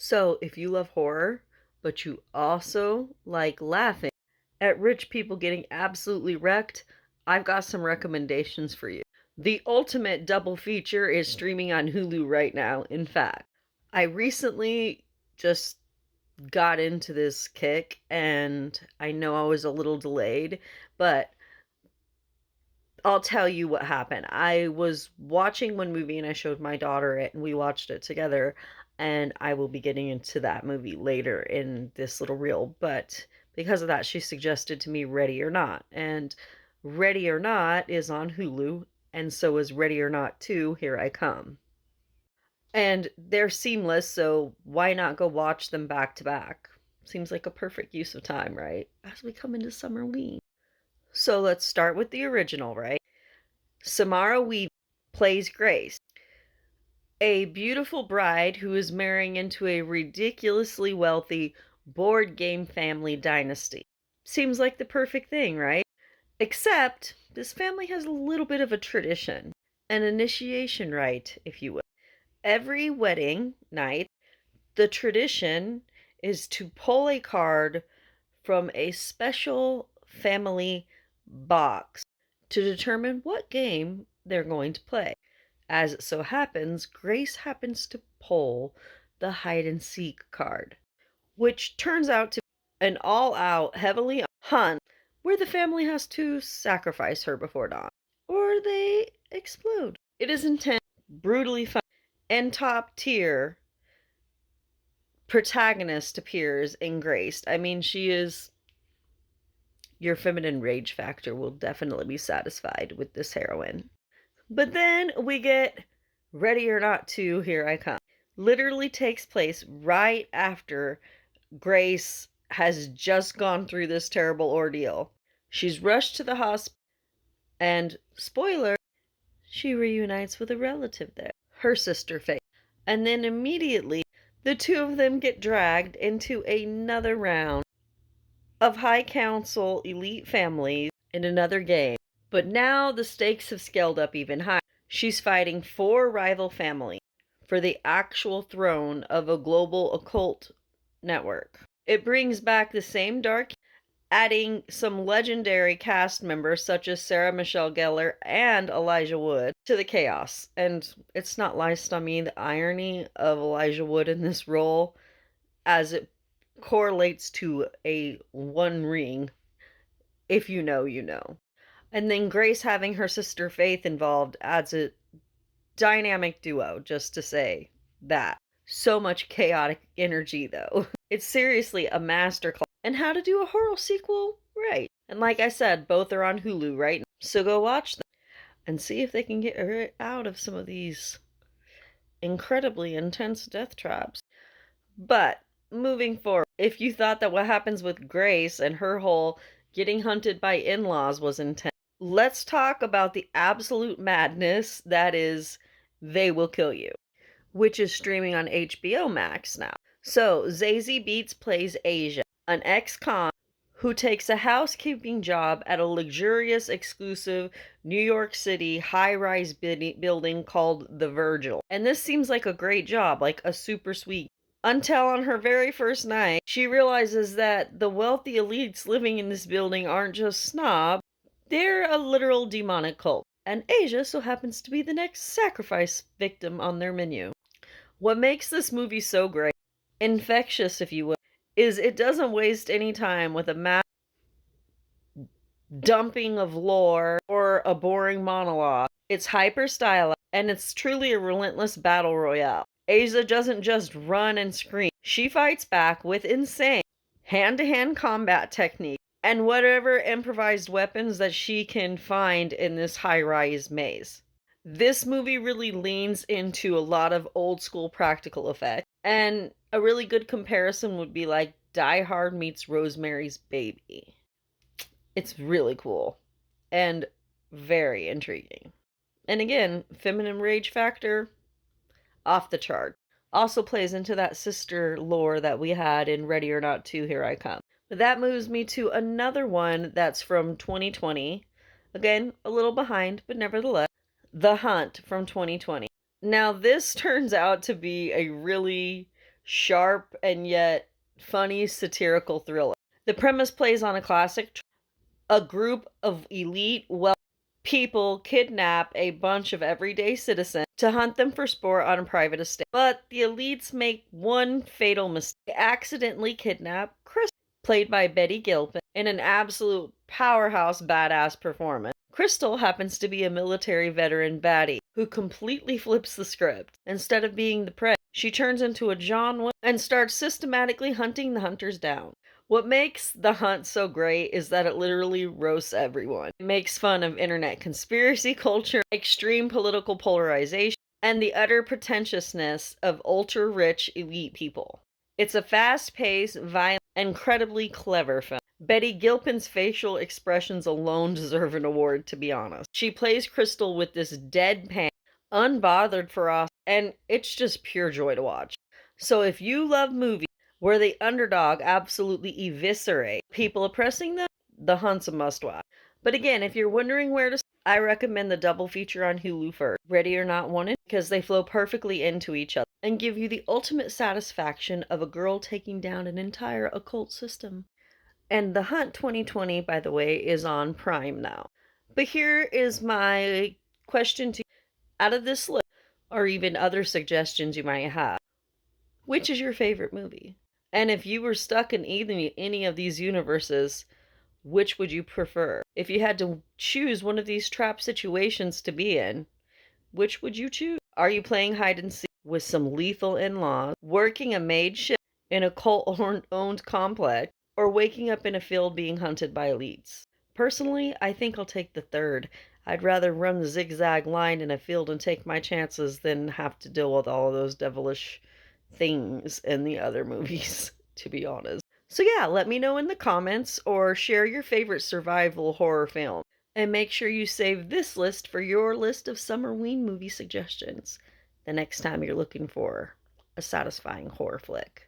So, if you love horror, but you also like laughing at rich people getting absolutely wrecked, I've got some recommendations for you. The ultimate double feature is streaming on Hulu right now. In fact, I recently just got into this kick and I know I was a little delayed, but I'll tell you what happened. I was watching one movie and I showed my daughter it and we watched it together. And I will be getting into that movie later in this little reel. But because of that, she suggested to me Ready or Not. And Ready or Not is on Hulu. And so is Ready or Not 2, Here I Come. And they're seamless, so why not go watch them back to back? Seems like a perfect use of time, right? As we come into Summerween. So let's start with the original, right? Samara Weaving plays Grace, a beautiful bride who is marrying into a ridiculously wealthy board game family dynasty. Seems like the perfect thing, right? Except this family has a little bit of a tradition, an initiation rite, if you will. Every wedding night, the tradition is to pull a card from a special family box to determine what game they're going to play. As it so happens, Grace happens to pull the hide and seek card, which turns out to be an all out, heavily hunt where the family has to sacrifice her before dawn or they explode. It is intense, brutally fun, and top tier protagonist appears in Grace. I mean, she is your feminine rage factor will definitely be satisfied with this heroine. But then we get Ready or Not 2, Here I Come. Literally takes place right after Grace has just gone through this terrible ordeal. She's rushed to the hospital, and spoiler, she reunites with a relative there, her sister Faith. And then immediately, the two of them get dragged into another round of High Council elite families in another game. But now the stakes have scaled up even higher. She's fighting four rival families for the actual throne of a global occult network. It brings back the same dark, adding some legendary cast members such as Sarah Michelle Gellar and Elijah Wood to the chaos. And it's not lost on me the irony of Elijah Wood in this role as it correlates to a One Ring. If you know, you know. And then Grace having her sister Faith involved adds a dynamic duo, just to say that. So much chaotic energy, though. It's seriously a masterclass. And how to do a horror sequel right. And like I said, both are on Hulu right now. So go watch them and see if they can get her out of some of these incredibly intense death traps. But moving forward, if you thought that what happens with Grace and her whole getting hunted by in-laws was intense, let's talk about the absolute madness that is They Will Kill You, which is streaming on HBO Max now. So, Zazie Beetz plays Asia, an ex-con who takes a housekeeping job at a luxurious, exclusive New York City high-rise building called The Virgil. And this seems like a great job, like a super sweet. Until on her very first night, she realizes that the wealthy elites living in this building aren't just snobs, they're a literal demonic cult. And Asia so happens to be the next sacrifice victim on their menu. What makes this movie so great, infectious if you will, is it doesn't waste any time with a mass dumping of lore or a boring monologue. It's hyper stylized and it's truly a relentless battle royale. Asia doesn't just run and scream. She fights back with insane hand-to-hand combat technique and whatever improvised weapons that she can find in this high-rise maze. This movie really leans into a lot of old school practical effects, and a really good comparison would be like Die Hard meets Rosemary's Baby. It's really cool and very intriguing. And again, feminine rage factor off the chart. Also plays into that sister lore that we had in Ready or Not 2, Here I Come. But that moves me to another one that's from 2020. Again, a little behind, but nevertheless, The Hunt from 2020. Now, this turns out to be a really, sharp and yet funny satirical thriller. The premise plays on a classic a group of elite well people kidnap a bunch of everyday citizens to hunt them for sport on a private estate. But the elites make one fatal mistake. They accidentally kidnap Chris, played by Betty Gilpin, in an absolute powerhouse badass performance. Crystal happens to be a military veteran baddie who completely flips the script. Instead of being the prey, she turns into a John Wick and starts systematically hunting the hunters down. What makes The Hunt so great is that it literally roasts everyone. It makes fun of internet conspiracy culture, extreme political polarization, and the utter pretentiousness of ultra-rich elite people. It's a fast-paced, violent, incredibly clever film. Betty Gilpin's facial expressions alone deserve an award, to be honest. She plays Crystal with this deadpan, unbothered ferocity, and it's just pure joy to watch. So if you love movies where the underdog absolutely eviscerate people oppressing them, The Hunt's a must-watch. But again, if you're wondering where to start, I recommend the double feature on Hulu first, Ready or Not Wanted, because they flow perfectly into each other and give you the ultimate satisfaction of a girl taking down an entire occult system. And The Hunt 2020, by the way, is on Prime now. But here is my question to you. Out of this list, or even other suggestions you might have, which is your favorite movie? And if you were stuck in any of these universes, which would you prefer? If you had to choose one of these trap situations to be in, which would you choose? Are you playing hide and seek with some lethal in-laws, working a maid shift in a cult-owned complex, or waking up in a field being hunted by elites? Personally, I think I'll take the third. I'd rather run the zigzag line in a field and take my chances than have to deal with all of those devilish things in the other movies, to be honest. So yeah, let me know in the comments or share your favorite survival horror film. And make sure you save this list for your list of Summerween movie suggestions the next time you're looking for a satisfying horror flick.